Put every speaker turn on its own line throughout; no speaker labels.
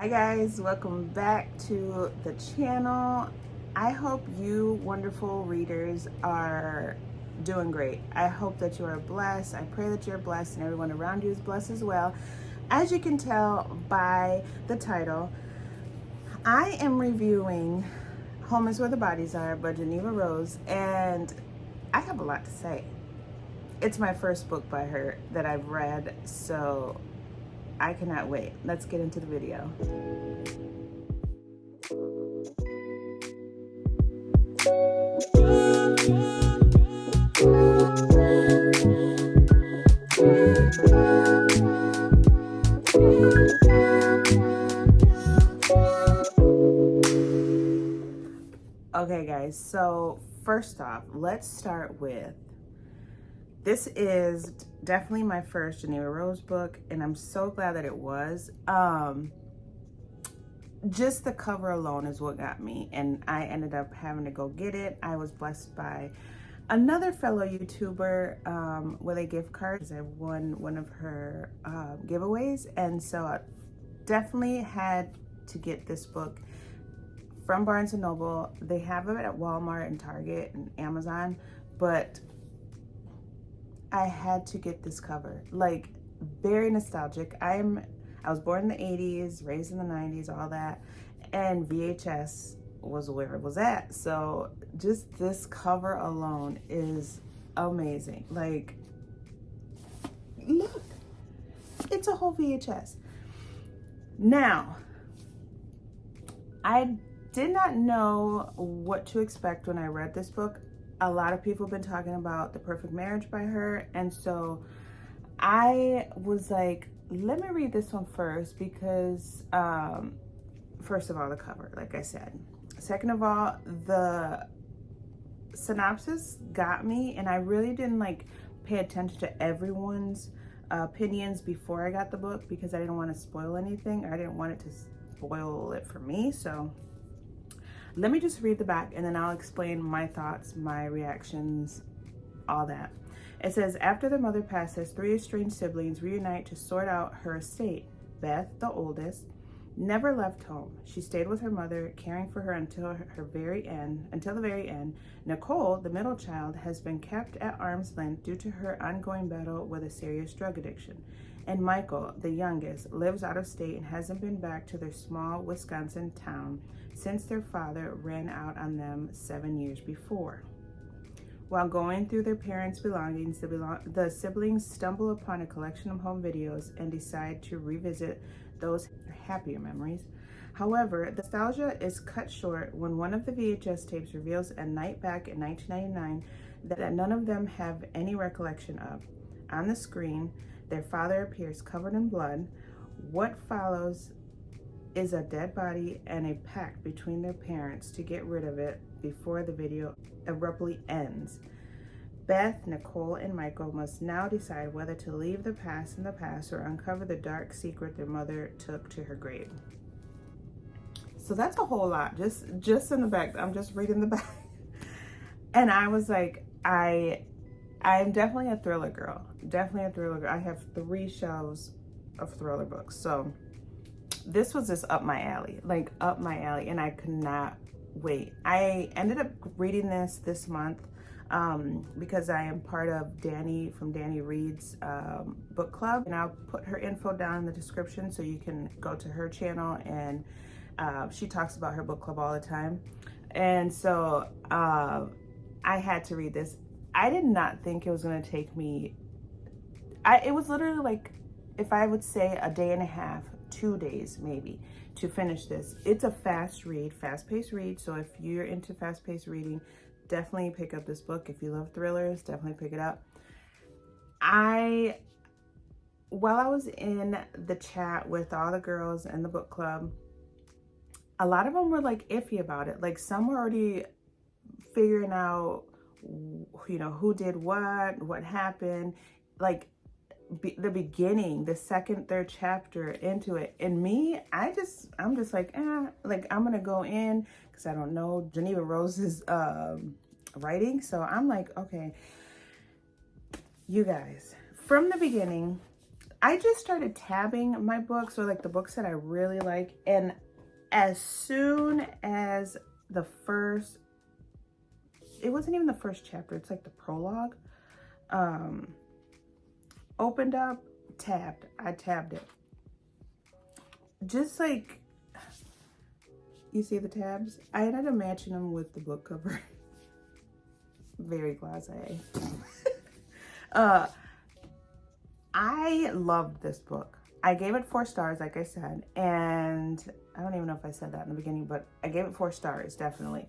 Hi guys, welcome back to the channel. I hope you wonderful readers are doing great. I hope that you are blessed. I pray that you're blessed and everyone around you is blessed as well. As you can tell by the title, I am reviewing Home is Where the Bodies Are by Jeneva Rose, and I have a lot to say. It's my first book by her that I've read, so I cannot wait. Let's get into the video. Okay guys, so first off, let's start with, this is definitely my first Jeneva Rose book, and I'm so glad that it was. Just the cover alone is what got me, and I ended up having to go get it. I was blessed by another fellow YouTuber with a gift card. I won one of her giveaways, and so I definitely had to get this book from Barnes & Noble. They have it at Walmart and Target and Amazon, but I had to get this cover. Like, very nostalgic. I was born in the 80s, raised in the 90s, all that, and VHS was where it was at. So just this cover alone is amazing. Like, look, it's a whole VHS. Now, I did not know what to expect when I read this book. A lot of people have been talking about The Perfect Marriage by her, and so I was like, let me read this one first because first of all, the cover, like I said. Second of all, the synopsis got me, and I really didn't like pay attention to everyone's opinions before I got the book because I didn't want to spoil anything, or I didn't want it to spoil it for me. So let me just read the back and then I'll explain my thoughts, my reactions, all that. It says, after their mother passes, three estranged siblings reunite to sort out her estate. Beth, the oldest, never left home. She stayed with her mother, caring for her until the very end. Nicole, the middle child, has been kept at arm's length due to her ongoing battle with a serious drug addiction. And Michael, the youngest, lives out of state and hasn't been back to their small Wisconsin town since their father ran out on them 7 years before. While going through their parents' belongings, the siblings stumble upon a collection of home videos and decide to revisit those happier memories. However, the nostalgia is cut short when one of the VHS tapes reveals a night back in 1999 that none of them have any recollection of. On the screen, their father appears covered in blood. What follows is a dead body and a pact between their parents to get rid of it before the video abruptly ends. Beth, Nicole, and Michael must now decide whether to leave the past in the past or uncover the dark secret their mother took to her grave. So that's a whole lot, just in the back. I'm just reading the back. And I was like, I'm definitely a thriller girl. Definitely a thriller girl. I have 3 shelves of thriller books. So this was just up my alley, like up my alley, and I could not wait. I ended up reading this month because I am part of Danny from Danny Reads book club, and I'll put her info down in the description so you can go to her channel, and she talks about her book club all the time. And so I had to read this. I did not think it was going to take me, it was literally like, if I would say a day and a half, 2 days maybe, to finish this. It's a fast-paced read. So if you're into fast-paced reading, definitely pick up this book. If you love thrillers, definitely pick it up. While I was in the chat with all the girls in the book club, a lot of them were like iffy about it. Like, some were already figuring out, you know, who did what happened. Like, the beginning, the second, third chapter into it, and me, I'm just like, like, I'm gonna go in because I don't know Jeneva Rose's writing. So I'm like, okay, you guys, from the beginning, I just started tabbing my books, or like the books that I really like, and as soon as the first, it wasn't even the first chapter, it's like the prologue, opened up, tabbed. I tabbed it. Just like, you see the tabs? I ended up matching them with the book cover. Very blasé. I loved this book. I gave it 4 stars, like I said, and I don't even know if I said that in the beginning, but I gave it 4 stars, definitely.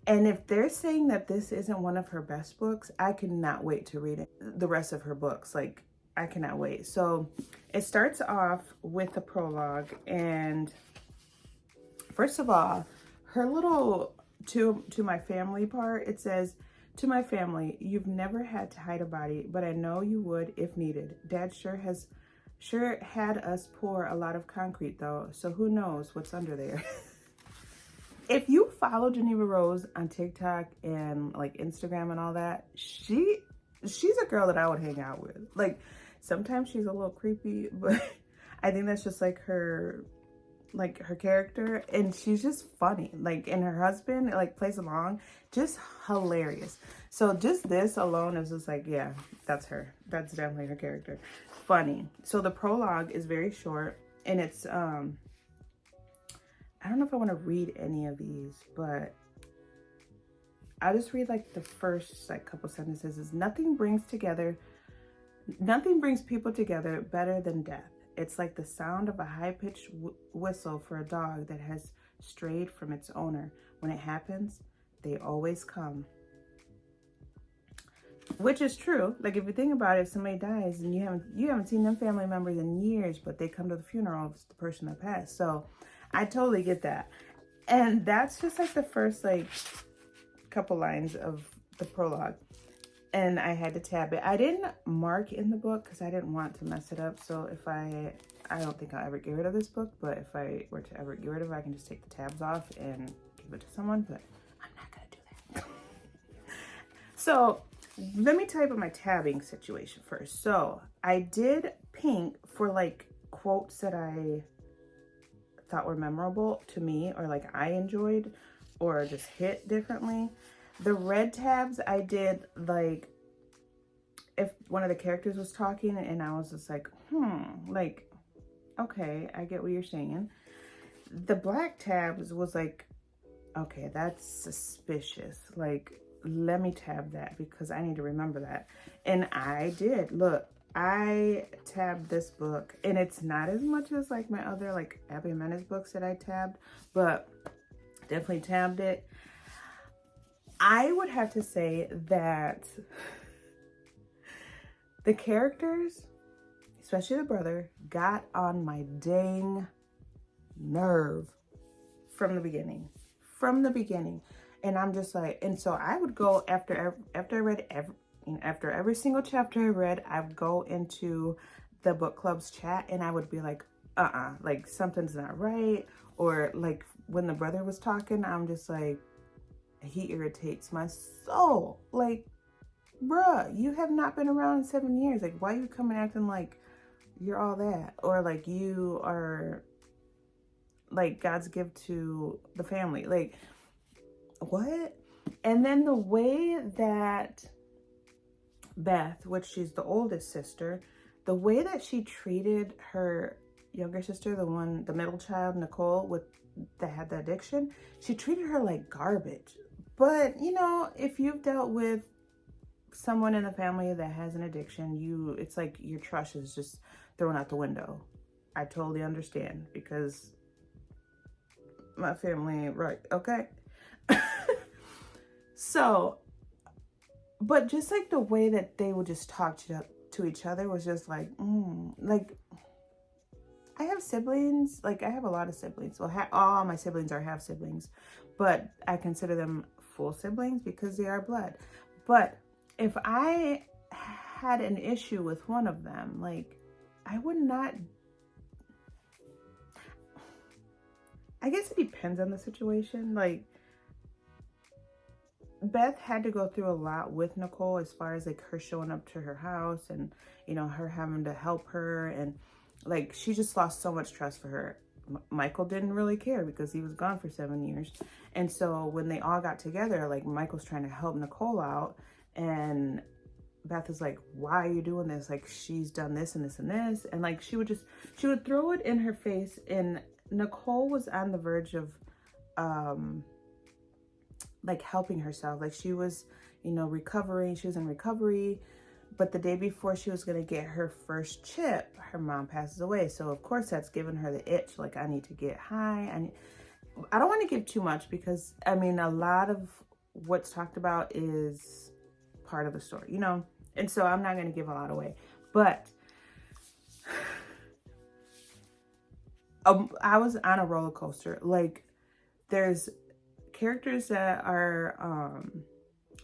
And if they're saying that this isn't one of her best books, I cannot wait to read it. The rest of her books, like, I cannot wait. So it starts off with the prologue, and first of all, her little to my family part, it says, "To my family, you've never had to hide a body, but I know you would if needed. Dad sure had us pour a lot of concrete though, so who knows what's under there." If you follow Jeneva Rose on TikTok and like Instagram and all that, she's a girl that I would hang out with. Like, sometimes she's a little creepy, but I think that's just like her character, and she's just funny. Like, and her husband like plays along, just hilarious. So just this alone is just like, yeah, that's her. That's definitely her character. Funny. So the prologue is very short, and it's I don't know if I want to read any of these, but I'll just read like the first like couple sentences. Is nothing brings people together better than death. It's like the sound of a high-pitched whistle for a dog that has strayed from its owner. When it happens, they always come. Which is true. Like, if you think about it, if somebody dies and you haven't seen them family members in years, but they come to the funeral of the person that passed. So I totally get that. And that's just like the first like couple lines of the prologue. And I had to tab it. I didn't mark in the book because I didn't want to mess it up. So if I don't think I'll ever get rid of this book, but if I were to ever get rid of it, I can just take the tabs off and give it to someone, but I'm not gonna do that. So let me tell you about my tabbing situation first. So I did pink for like quotes that I thought were memorable to me, or like I enjoyed, or just hit differently. The red tabs I did like if one of the characters was talking and I was just like, like, okay, I get what you're saying. The black tabs was like, okay, that's suspicious. Like, let me tab that because I need to remember that. And I did. Look, I tabbed this book, and it's not as much as like my other like Abby Jimenez books that I tabbed, but definitely tabbed it. I would have to say that the characters, especially the brother, got on my dang nerve from the beginning. And I'm just like, and so I would go after I read after every single chapter I read, I would go into the book club's chat and I would be like, like something's not right. Or like when the brother was talking, I'm just like, he irritates my soul. Like, bruh, you have not been around in 7 years. Like, why are you coming acting like you're all that? Or like you are like God's gift to the family. Like, what? And then the way that Beth, which she's the oldest sister, the way that she treated her younger sister, the middle child, Nicole, that had the addiction, she treated her like garbage. But, you know, if you've dealt with someone in the family that has an addiction, it's like your trust is just thrown out the window. I totally understand because my family, right? Okay. So, but just like the way that they would just talk to each other was just like, like, I have siblings. Like, I have a lot of siblings. Well, all my siblings are half siblings, but I consider them full siblings because they are blood. But if I had an issue with one of them, like, I would not. I guess it depends on the situation. Like, Beth had to go through a lot with Nicole as far as like her showing up to her house and, you know, her having to help her, and like she just lost so much trust for her. Michael didn't really care because he was gone for 7 years. And so when they all got together, like Michael's trying to help Nicole out, and Beth is like, why are you doing this? Like, she's done this and this and this. And like, she would throw it in her face. And Nicole was on the verge of, like helping herself. Like she was, you know, recovering. She was in recovery. But the day before she was going to get her first chip, her mom passes away. So of course that's given her the itch. Like, I need to get high. I don't want to give too much because, I mean, a lot of what's talked about is part of the story, you know? And so I'm not going to give a lot away. But I was on a roller coaster. Like, there's characters that are,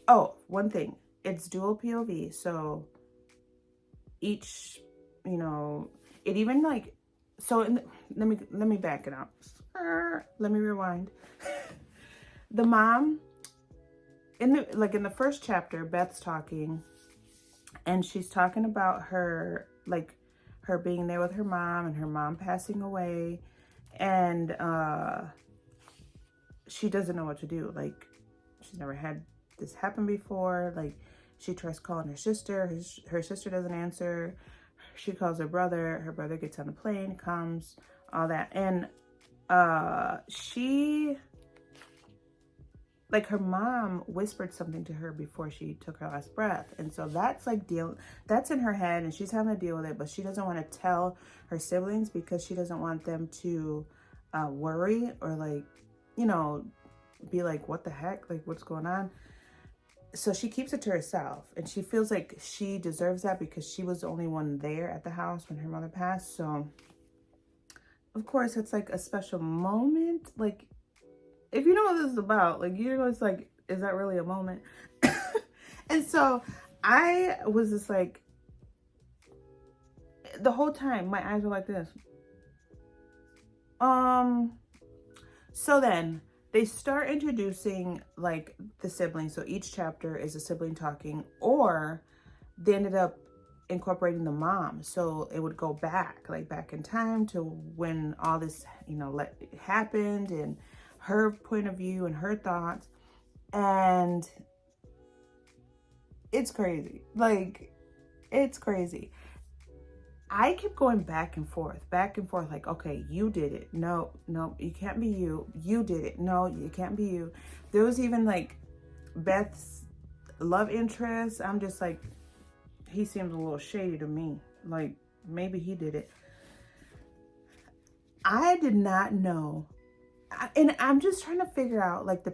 oh, one thing. It's dual POV. So each, you know, it even like, so let me back it up. Let me rewind. The mom, in the first chapter, Beth's talking, and she's talking about her, like, her being there with her mom and her mom passing away, and she doesn't know what to do. Like, she's never had this happen before. Like, she tries calling her sister. Her sister doesn't answer. She calls her brother gets on the plane, comes, all that. And she, like, her mom whispered something to her before she took her last breath. And so that's like that's in her head, and she's having to deal with it, but she doesn't want to tell her siblings because she doesn't want them to worry or, like, you know, be like, what the heck? Like, what's going on? So she keeps it to herself, and she feels like she deserves that because she was the only one there at the house when her mother passed. So of course it's like a special moment. Like, if you know what this is about, like, you know, it's like, is that really a moment? And so I was just like, the whole time my eyes were like this. So then they start introducing, like, the siblings. So each chapter is a sibling talking, or they ended up incorporating the mom. So it would go back, like, back in time to when all this, you know, happened, and her point of view and her thoughts. And it's crazy. Like, it's crazy. I kept going back and forth, like, okay, you did it. No, you can't be you. You did it. No, you can't be you. There was even, like, Beth's love interest. I'm just like, he seems a little shady to me. Like, maybe he did it. I did not know. And I'm just trying to figure out, like,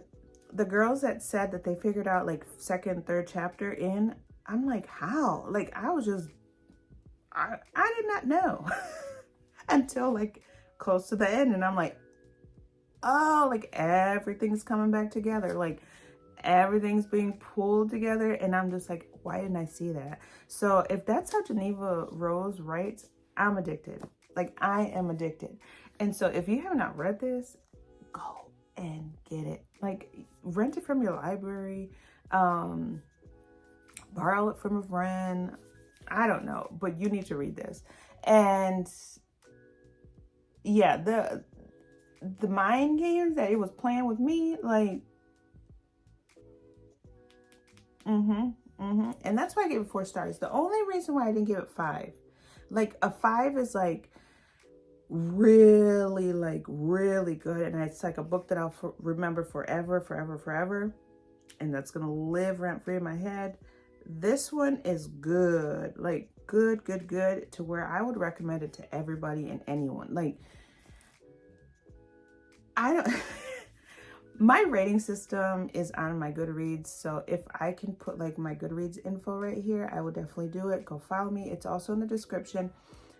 the girls that said that they figured out, like, second, third chapter in, I'm like, how? Like, I was just, I did not know until, like, close to the end. And I'm like, oh, like, everything's coming back together. Like, everything's being pulled together. And I'm just like, why didn't I see that? So if that's how Jeneva Rose writes, I'm addicted. Like, I am addicted. And so if you have not read this, go and get it. Like, rent it from your library, borrow it from a friend. I don't know, but you need to read this. And yeah, the mind games that it was playing with me, like, and that's why I gave it 4 stars. The only reason why I didn't give it 5, like, a 5 is like really good, and it's like a book that I'll remember forever, and that's gonna live rent free in my head. This one is good, like, good to where I would recommend it to everybody and anyone. Like, I don't my rating system is on my Goodreads, so if I can put, like, my Goodreads info right here, I would definitely do it. Go follow me. It's also in the description.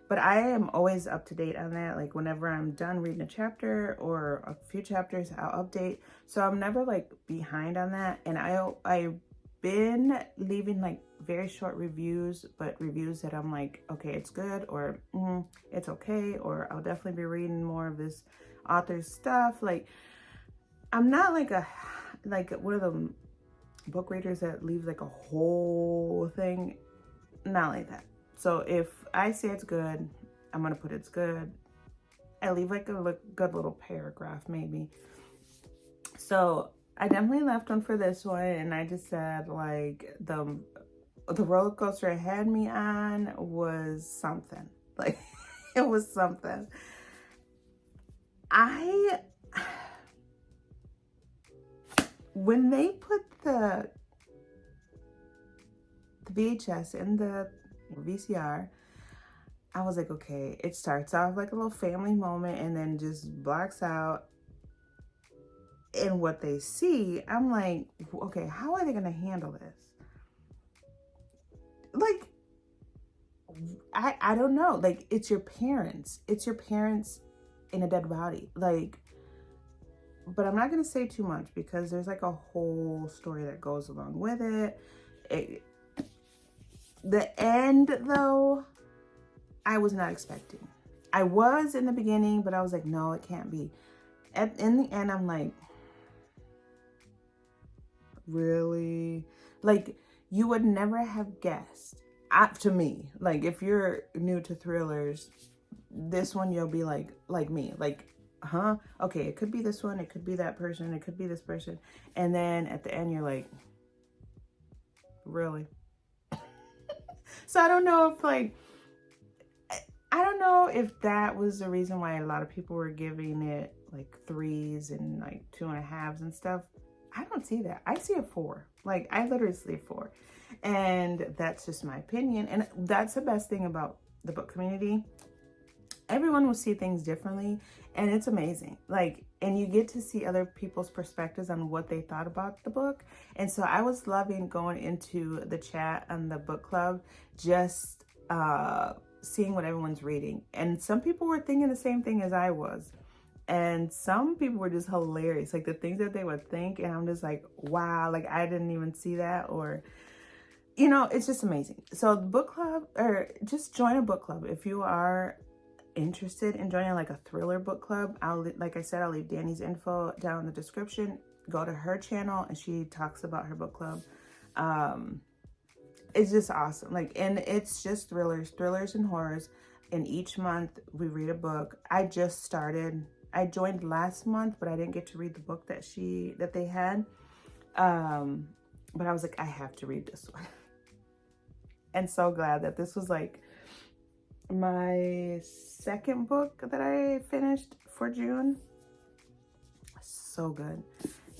But I am always up to date on that. Like, whenever I'm done reading a chapter or a few chapters, I'll update. So I'm never, like, behind on that. And I've been leaving, like, very short reviews, but reviews that I'm like, okay, it's good, or it's okay, or I'll definitely be reading more of this author's stuff. Like, I'm not like one of them book readers that leave like a whole thing. Not like that. So if I say it's good, I'm gonna put it's good. I leave like a good little paragraph maybe. So I definitely left one for this one, and I just said like the roller coaster it had me on was something. Like it was something. When they put the VHS in the VCR, I was like, okay, it starts off like a little family moment and then just blacks out. And what they see, I'm like, okay, how are they gonna handle this? Like, I don't know. Like, it's your parents. It's your parents in a dead body. Like, but I'm not gonna say too much because there's like a whole story that goes along with it. The end, though, I was not expecting. I was in the beginning, but I was like, no, it can't be. In the end, I'm like, really? Like, you would never have guessed. To me, like, if you're new to thrillers, this one you'll be like me, like, huh? Okay, it could be this one, it could be that person, it could be this person. And then at the end, you're like, really? So I don't know if like, I don't know if that was the reason why a lot of people were giving it like 3s and like 2.5s and stuff. I don't see that. I see a 4. Like, I literally see a 4. And that's just my opinion. And that's the best thing about the book community. Everyone will see things differently, and it's amazing. Like, and you get to see other people's perspectives on what they thought about the book. And so I was loving going into the chat on the book club, just seeing what everyone's reading. And some people were thinking the same thing as I was. And some people were just hilarious, like the things that they would think. And I'm just like, wow, like I didn't even see that. Or, you know, it's just amazing. So book club, or just join a book club if you are interested in joining like a thriller book club. Like I said, I'll leave Danny's info down in the description. Go to her channel and she talks about her book club. It's just awesome. Like, and it's just thrillers and horrors. And each month we read a book. I just started. I joined last month, but I didn't get to read the book that they had. But I was like, I have to read this one. And so glad that this was like my second book that I finished for June. So good.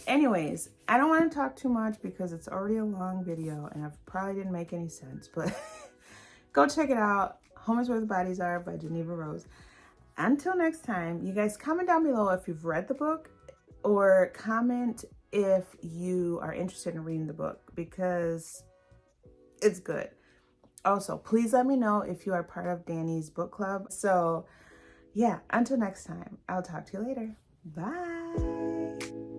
Anyways, I don't want to talk too much because it's already a long video and I probably didn't make any sense, but go check it out. Home is Where the Bodies Are by Jeneva Rose. Until next time, you guys comment down below if you've read the book, or comment if you are interested in reading the book because it's good. Also, please let me know if you are part of Danny's book club. So yeah, until next time, I'll talk to you later. Bye.